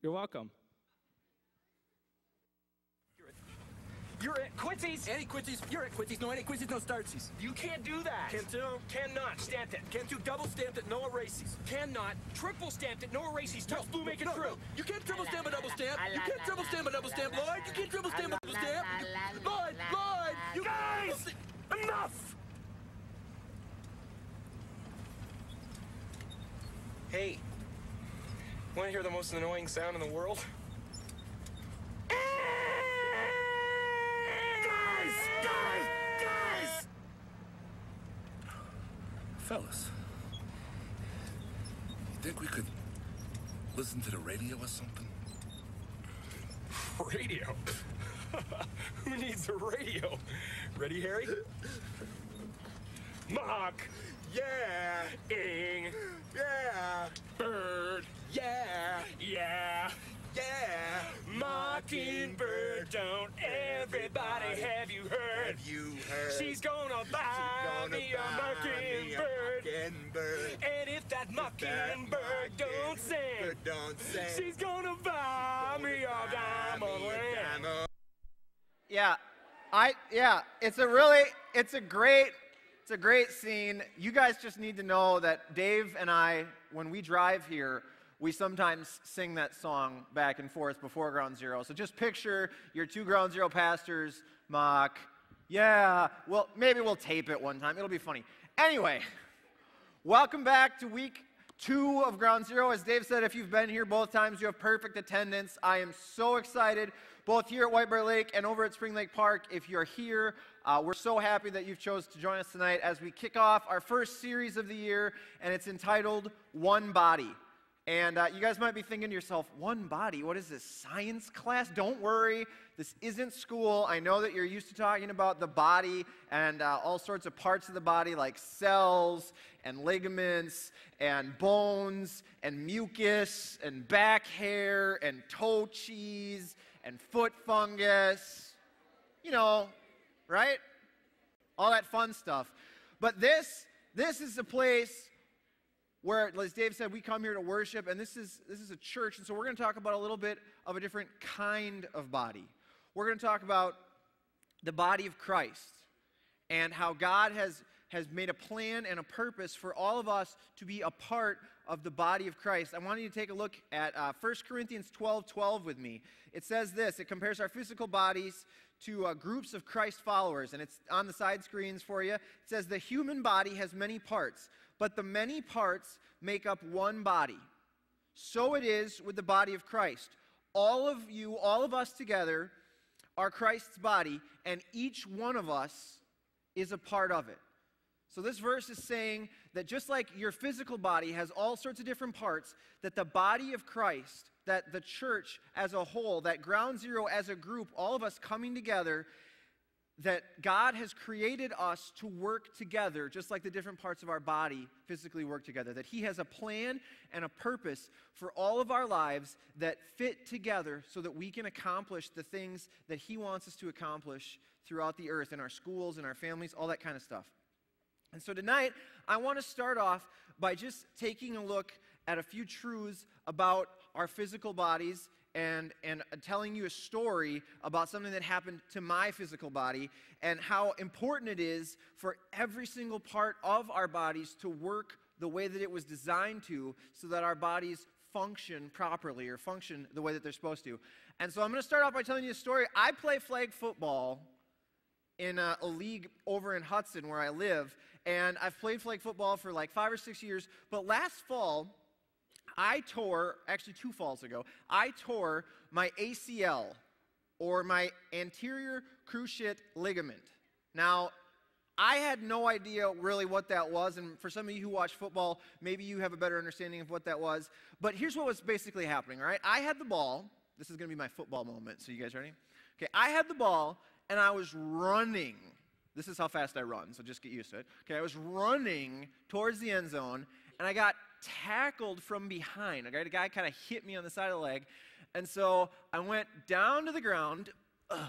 You're welcome. You're at Quincy's. Any Quincy's. You're at Quincy's. No, any Quincy's, no Startsies. You can't do that. Can't do. Cannot. Stamped it. Can't do double stamped it, no erases. Cannot. Triple stamped it. No erases. Touch blue, make it true. You can't triple stamp a double stamp. You can't triple stamp a double stamp, Lloyd. You can't triple stamp a double stamp. Lloyd, you guys, enough. Hey, want to hear the most annoying sound in the world? Guys! Fellas, you think we could listen to the radio or something? Radio? Who needs a radio? Ready, Harry? Mock. Yeah. Ing. Yeah. Bird. Yeah. Yeah. Yeah. Mockingbird, don't everybody have you heard? Have you heard? She's gonna buy me a mockingbird. And if that mockingbird don't sing, she's gonna buy me a diamond ring. It's a great scene. You guys just need to know that Dave and I, when we drive here, we sometimes sing that song back and forth before Ground Zero. So just picture your two Ground Zero pastors, Mock. Yeah, well, maybe we'll tape it one time. It'll be funny. Anyway, welcome back to week 2 of Ground Zero. As Dave said, if you've been here both times, you have perfect attendance. I am so excited, both here at White Bear Lake and over at Spring Lake Park. If you're here, we're so happy that you've chose to join us tonight as we kick off our first series of the year, and it's entitled One Body. And you guys might be thinking to yourself, one body? What is this, science class? Don't worry, this isn't school. I know that you're used to talking about the body and all sorts of parts of the body like cells and ligaments and bones and mucus and back hair and toe cheese and foot fungus. You know, right? All that fun stuff. But this is a place where, as Dave said, we come here to worship, and this is a church, and so we're going to talk about a little bit of a different kind of body. We're going to talk about the body of Christ and how God has made a plan and a purpose for all of us to be a part of the body of Christ. I want you to take a look at 1 Corinthians 12:12 with me. It says this. It compares our physical bodies to groups of Christ followers, and it's on the side screens for you. It says, the human body has many parts, but the many parts make up one body. So it is with the body of Christ. All of you, all of us together are Christ's body, and each one of us is a part of it. So this verse is saying that just like your physical body has all sorts of different parts, that the body of Christ, that the church as a whole, that Ground Zero as a group, all of us coming together, that God has created us to work together, just like the different parts of our body physically work together, that He has a plan and a purpose for all of our lives that fit together so that we can accomplish the things that He wants us to accomplish throughout the earth, in our schools, in our families, all that kind of stuff. And so tonight, I want to start off by just taking a look at a few truths about our physical bodies and telling you a story about something that happened to my physical body and how important it is for every single part of our bodies to work the way that it was designed to, so that our bodies function properly or function the way that they're supposed to. And so I'm going to start off by telling you a story. I play flag football in a league over in Hudson where I live, and I've played flag football for like 5 or 6 years, but last fall, actually 2 falls ago, I tore my ACL, or my anterior cruciate ligament. Now, I had no idea really what that was, and for some of you who watch football, maybe you have a better understanding of what that was. But here's what was basically happening, all right? I had the ball. This is going to be my football moment, so you guys ready? Okay, I had the ball, and I was running. This is how fast I run, so just get used to it. Okay, I was running towards the end zone, and I got tackled from behind. Okay, a guy kind of hit me on the side of the leg, and so I went down to the ground. Ugh,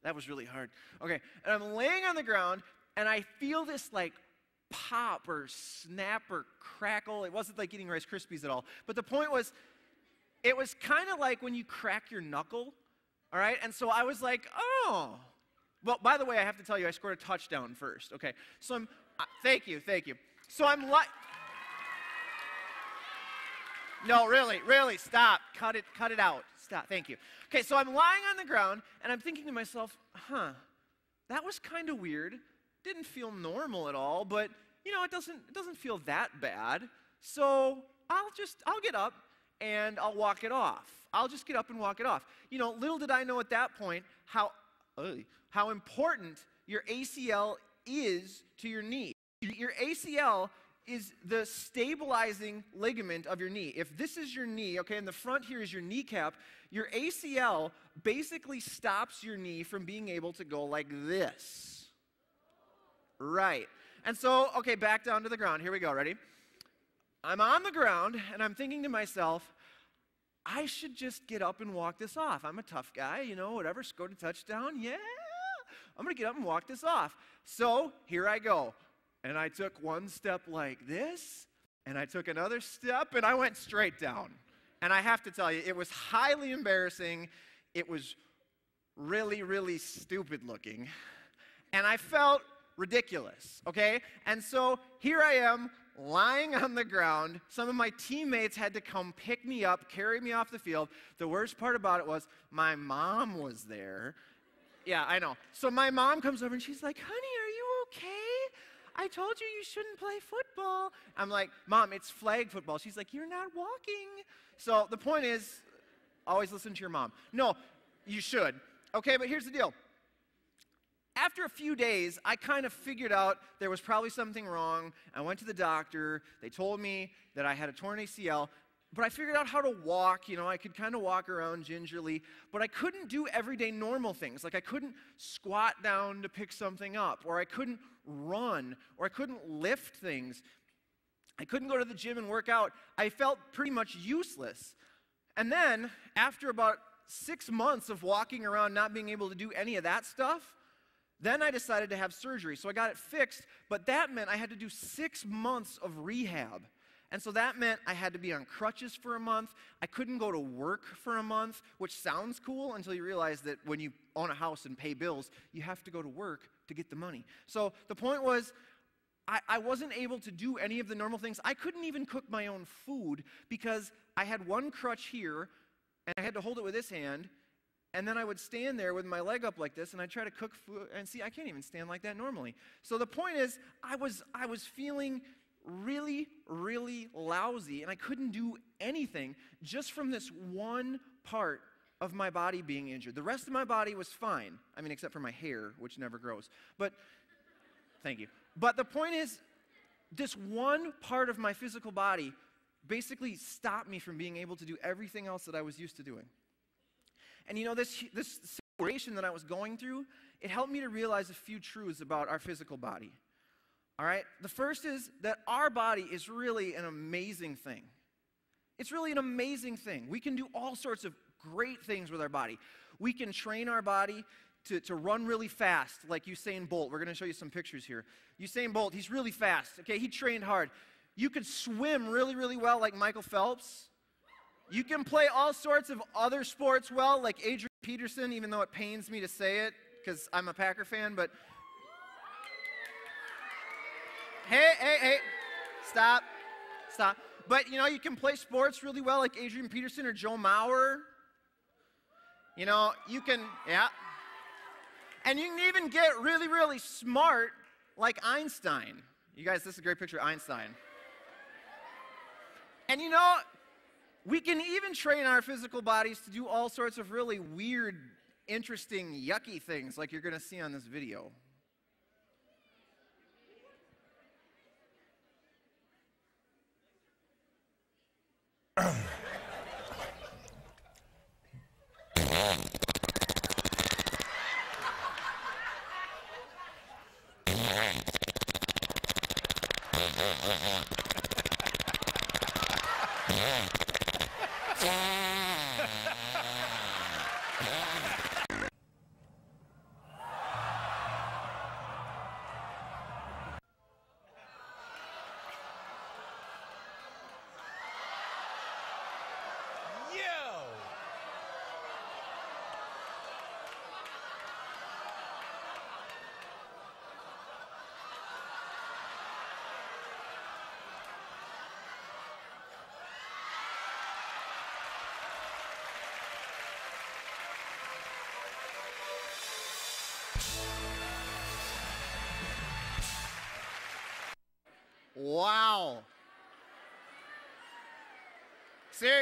that was really hard. Okay, and I'm laying on the ground, and I feel this like pop or snap or crackle. It wasn't like eating Rice Krispies at all, but the point was, it was kind of like when you crack your knuckle, all right? And so I was like, oh. Well, by the way, I have to tell you, I scored a touchdown first, okay? So thank you. So I'm like, no, really, stop. Cut it out. Stop, thank you. Okay, so I'm lying on the ground, and I'm thinking to myself, that was kind of weird. Didn't feel normal at all, but, it doesn't feel that bad. So I'll get up, and I'll walk it off. I'll just get up and walk it off. Little did I know at that point how important your ACL is to your knee. Your ACL is the stabilizing ligament of your knee. If this is your knee, okay, and the front here is your kneecap, your ACL basically stops your knee from being able to go like this. Right. And so, okay, back down to the ground. Here we go. Ready? I'm on the ground, and I'm thinking to myself, I should just get up and walk this off. I'm a tough guy, whatever, scored a touchdown. Yeah, I'm going to get up and walk this off. So here I go. And I took one step like this, and I took another step, and I went straight down. And I have to tell you, it was highly embarrassing. It was really, really stupid looking. And I felt ridiculous, okay? And so here I am, lying on the ground. Some of my teammates had to come pick me up, carry me off the field. The worst part about it was my mom was there. Yeah, I know. So my mom comes over, and she's like, honey, are you okay? I told you shouldn't play football. I'm like, Mom, it's flag football. She's like, you're not walking. So the point is, always listen to your mom. No, you should. Okay, but here's the deal. After a few days, I kind of figured out there was probably something wrong. I went to the doctor. They told me that I had a torn ACL. But I figured out how to walk. I could kind of walk around gingerly. But I couldn't do everyday normal things. Like I couldn't squat down to pick something up. Or I couldn't run. Or I couldn't lift things. I couldn't go to the gym and work out. I felt pretty much useless. And then, after about 6 months of walking around not being able to do any of that stuff, then I decided to have surgery. So I got it fixed. But that meant I had to do 6 months of rehab. And so that meant I had to be on crutches for a month. I couldn't go to work for a month, which sounds cool until you realize that when you own a house and pay bills, you have to go to work to get the money. So the point was, I wasn't able to do any of the normal things. I couldn't even cook my own food because I had one crutch here, and I had to hold it with this hand, and then I would stand there with my leg up like this, and I'd try to cook food, and see, I can't even stand like that normally. So the point is, I was feeling really, really lousy, and I couldn't do anything just from this one part of my body being injured. The rest of my body was fine. I mean, except for my hair, which never grows. But, thank you. But the point is, this one part of my physical body basically stopped me from being able to do everything else that I was used to doing. And this situation that I was going through, it helped me to realize a few truths about our physical body. All right? The first is that our body is really an amazing thing. It's really an amazing thing. We can do all sorts of great things with our body. We can train our body to run really fast, like Usain Bolt. We're going to show you some pictures here. Usain Bolt, he's really fast. Okay, he trained hard. You could swim really, really well, like Michael Phelps. You can play all sorts of other sports well, like Adrian Peterson, even though it pains me to say it, because I'm a Packer fan, but Hey, stop. But, you can play sports really well like Adrian Peterson or Joe Mauer. You can, yeah. And you can even get really, really smart like Einstein. You guys, this is a great picture of Einstein. And we can even train our physical bodies to do all sorts of really weird, interesting, yucky things like you're going to see on this video. Wow. Seriously.